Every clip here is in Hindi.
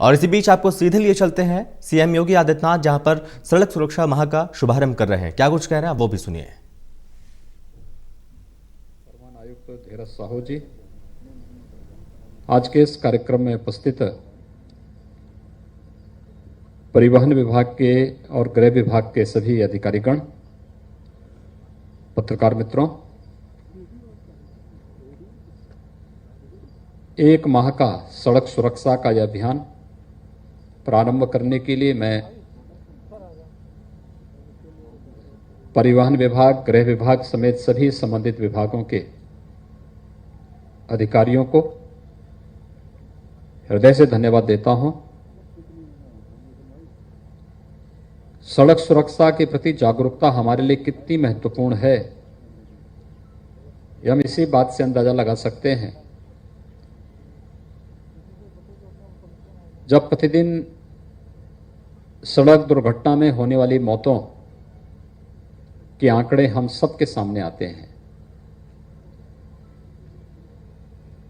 और इसी बीच आपको सीधे लिए चलते हैं सीएम योगी आदित्यनाथ, जहां पर सड़क सुरक्षा माह का शुभारंभ कर रहे हैं। क्या कुछ कह रहे हैं वो भी सुनिए। आयुक्त धीरज साहू जी, आज के इस कार्यक्रम में उपस्थित परिवहन विभाग के और गृह विभाग के सभी अधिकारीगण, पत्रकार मित्रों, एक माह का सड़क सुरक्षा का यह अभियान प्रारंभ करने के लिए मैं परिवहन विभाग, गृह विभाग समेत सभी संबंधित विभागों के अधिकारियों को हृदय से धन्यवाद देता हूं। सड़क सुरक्षा के प्रति जागरूकता हमारे लिए कितनी महत्वपूर्ण है, यह हम इसी बात से अंदाजा लगा सकते हैं जब प्रतिदिन सड़क दुर्घटना में होने वाली मौतों के आंकड़े हम सबके सामने आते हैं।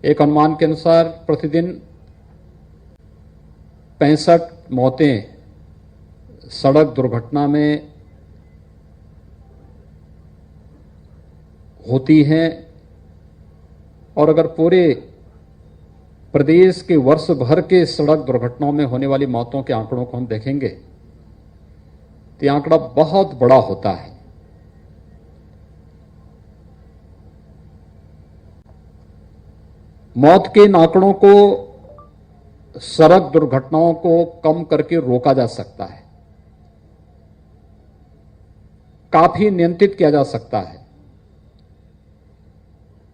एक अनुमान के अनुसार प्रतिदिन 65 मौतें सड़क दुर्घटना में होती हैं, और अगर पूरे प्रदेश के वर्ष भर के सड़क दुर्घटनाओं में होने वाली मौतों के आंकड़ों को हम देखेंगे तो यह आंकड़ा बहुत बड़ा होता है। मौत के इन आंकड़ों को, सड़क दुर्घटनाओं को कम करके रोका जा सकता है, काफी नियंत्रित किया जा सकता है,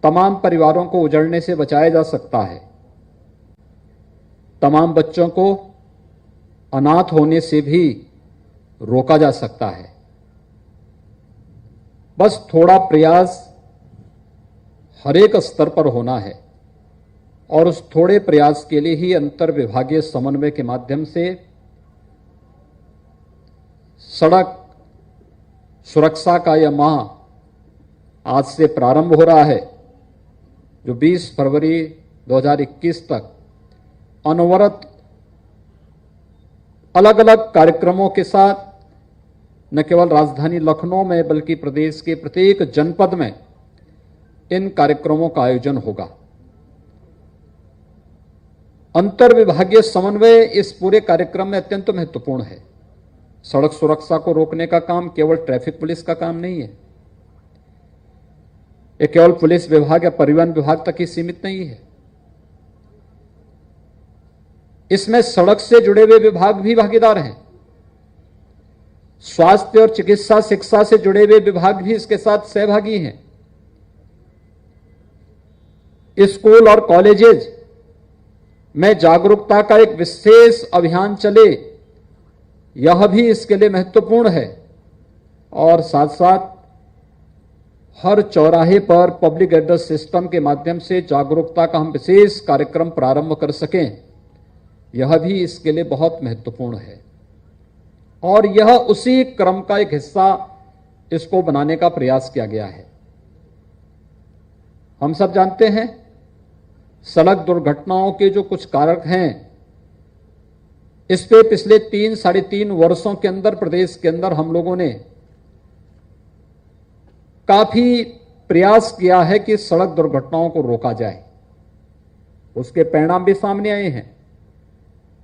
तमाम परिवारों को उजड़ने से बचाया जा सकता है, तमाम बच्चों को अनाथ होने से भी रोका जा सकता है। बस थोड़ा प्रयास हर एक स्तर पर होना है, और उस थोड़े प्रयास के लिए ही अंतर विभागीय समन्वय के माध्यम से सड़क सुरक्षा का यह माह आज से प्रारंभ हो रहा है, जो 20 फरवरी 2021 तक अनवरत अलग अलग कार्यक्रमों के साथ न केवल राजधानी लखनऊ में बल्कि प्रदेश के प्रत्येक जनपद में इन कार्यक्रमों का आयोजन होगा। अंतर विभागीय समन्वय इस पूरे कार्यक्रम में अत्यंत महत्वपूर्ण है। सड़क सुरक्षा को रोकने का काम केवल ट्रैफिक पुलिस का काम नहीं है, यह केवल पुलिस विभाग या परिवहन विभाग तक ही सीमित नहीं है। इसमें सड़क से जुड़े हुए विभाग भी भागीदार हैं, स्वास्थ्य और चिकित्सा शिक्षा से जुड़े हुए विभाग भी इसके साथ सहभागी हैं। स्कूल और कॉलेजेस में जागरूकता का एक विशेष अभियान चले, यह भी इसके लिए महत्वपूर्ण है। और साथ साथ हर चौराहे पर पब्लिक एड्रेस सिस्टम के माध्यम से जागरूकता का हम विशेष कार्यक्रम प्रारंभ कर सकें, यह भी इसके लिए बहुत महत्वपूर्ण है। और यह उसी क्रम का एक हिस्सा इसको बनाने का प्रयास किया गया है। हम सब जानते हैं सड़क दुर्घटनाओं के जो कुछ कारक हैं, इस पे पिछले 3-3.5 वर्षों के अंदर प्रदेश के अंदर हम लोगों ने काफी प्रयास किया है कि सड़क दुर्घटनाओं को रोका जाए। उसके परिणाम भी सामने आए हैं।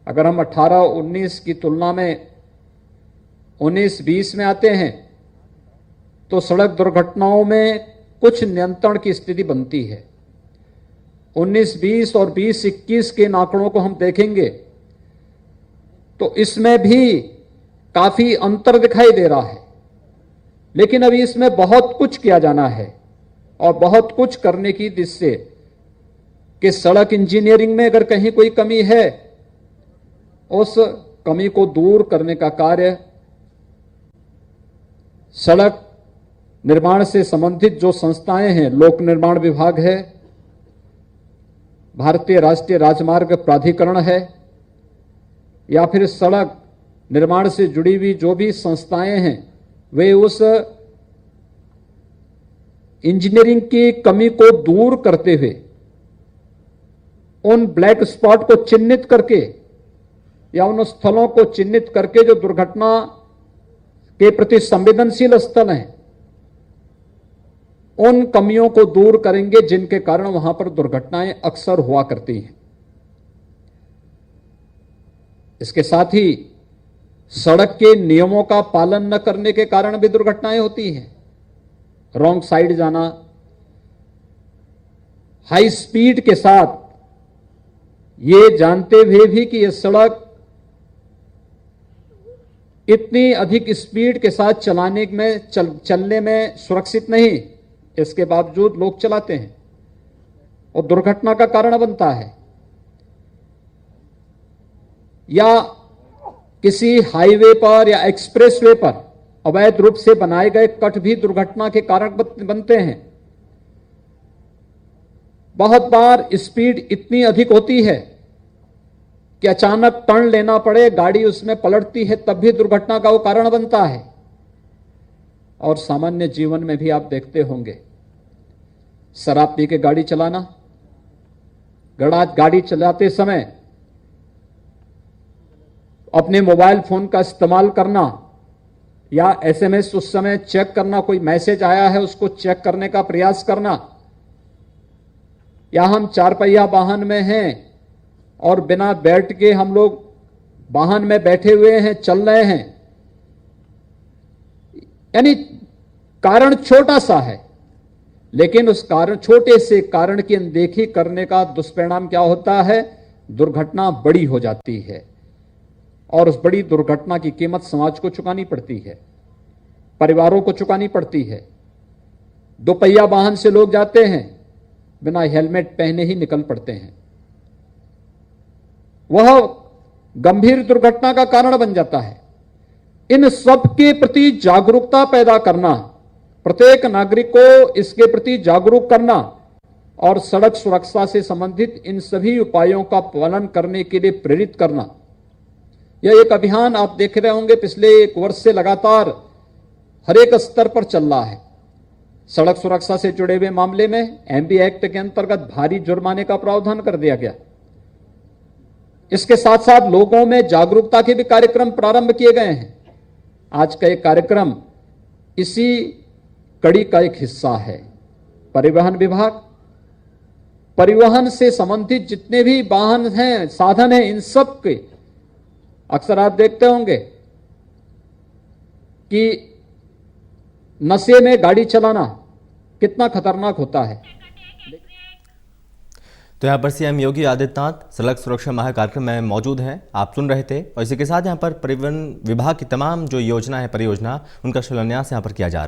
अगर हम 18-19 की तुलना में 19-20 में आते हैं तो सड़क दुर्घटनाओं में कुछ नियंत्रण की स्थिति बनती है। 19-20 और 20-21 के आंकड़ों को हम देखेंगे तो इसमें भी काफी अंतर दिखाई दे रहा है, लेकिन अभी इसमें बहुत कुछ किया जाना है और बहुत कुछ करने की दिशा से कि सड़क इंजीनियरिंग में अगर कहीं कोई कमी है, उस कमी को दूर करने का कार्य सड़क निर्माण से संबंधित जो संस्थाएं हैं, लोक निर्माण विभाग है, भारतीय राष्ट्रीय राजमार्ग प्राधिकरण है, या फिर सड़क निर्माण से जुड़ी हुई जो भी संस्थाएं हैं, वे उस इंजीनियरिंग की कमी को दूर करते हुए उन ब्लैक स्पॉट को चिन्हित करके या उन स्थलों को चिन्हित करके जो दुर्घटना के प्रति संवेदनशील स्थल हैं, उन कमियों को दूर करेंगे जिनके कारण वहां पर दुर्घटनाएं अक्सर हुआ करती हैं। इसके साथ ही सड़क के नियमों का पालन न करने के कारण भी दुर्घटनाएं होती हैं। रॉन्ग साइड जाना, हाई स्पीड के साथ, ये जानते हुए भी कि यह सड़क इतनी अधिक स्पीड के साथ चलने में सुरक्षित नहीं, इसके बावजूद लोग चलाते हैं और दुर्घटना का कारण बनता है। या किसी हाईवे पर या एक्सप्रेसवे पर अवैध रूप से बनाए गए कट भी दुर्घटना के कारण बनते हैं। बहुत बार स्पीड इतनी अधिक होती है कि अचानक टर्न लेना पड़े, गाड़ी उसमें पलटती है, तब भी दुर्घटना का वो कारण बनता है। और सामान्य जीवन में भी आप देखते होंगे, शराब पी के गाड़ी चलाना, गाड़ी चलाते समय अपने मोबाइल फोन का इस्तेमाल करना या एसएमएस उस समय चेक करना, कोई मैसेज आया है उसको चेक करने का प्रयास करना, या हम चार पहिया वाहन में हैं और बिना बेल्ट के हम लोग वाहन में बैठे हुए हैं, चल रहे हैं, यानी कारण छोटा सा है, लेकिन उस छोटे से कारण की अनदेखी करने का दुष्परिणाम क्या होता है? दुर्घटना बड़ी हो जाती है और उस बड़ी दुर्घटना की कीमत समाज को चुकानी पड़ती है, परिवारों को चुकानी पड़ती है। दोपहिया वाहन से लोग जाते हैं, बिना हेलमेट पहने ही निकल पड़ते हैं, वह गंभीर दुर्घटना का कारण बन जाता है। इन सब के प्रति जागरूकता पैदा करना, प्रत्येक नागरिक को इसके प्रति जागरूक करना और सड़क सुरक्षा से संबंधित इन सभी उपायों का पालन करने के लिए प्रेरित करना, यह एक अभियान आप देख रहे होंगे पिछले 1 वर्ष से लगातार हर एक स्तर पर चल रहा है। सड़क सुरक्षा से जुड़े हुए मामले में एमबी एक्ट के अंतर्गत भारी जुर्माने का प्रावधान कर दिया गया। इसके साथ साथ लोगों में जागरूकता के भी कार्यक्रम प्रारंभ किए गए हैं। आज का एक कार्यक्रम इसी कड़ी का एक हिस्सा है। परिवहन विभाग परिवहन से संबंधित जितने भी वाहन हैं, साधन हैं, इन सब के अक्सर आप देखते होंगे कि नशे में गाड़ी चलाना कितना खतरनाक होता है। तो यहाँ पर सीएम योगी आदित्यनाथ सड़क सुरक्षा माह कार्यक्रम में मौजूद हैं, आप सुन रहे थे। और इसी के साथ यहाँ पर परिवहन विभाग की तमाम जो योजना है, परियोजना, उनका शिलान्यास यहाँ पर किया जा रहा है।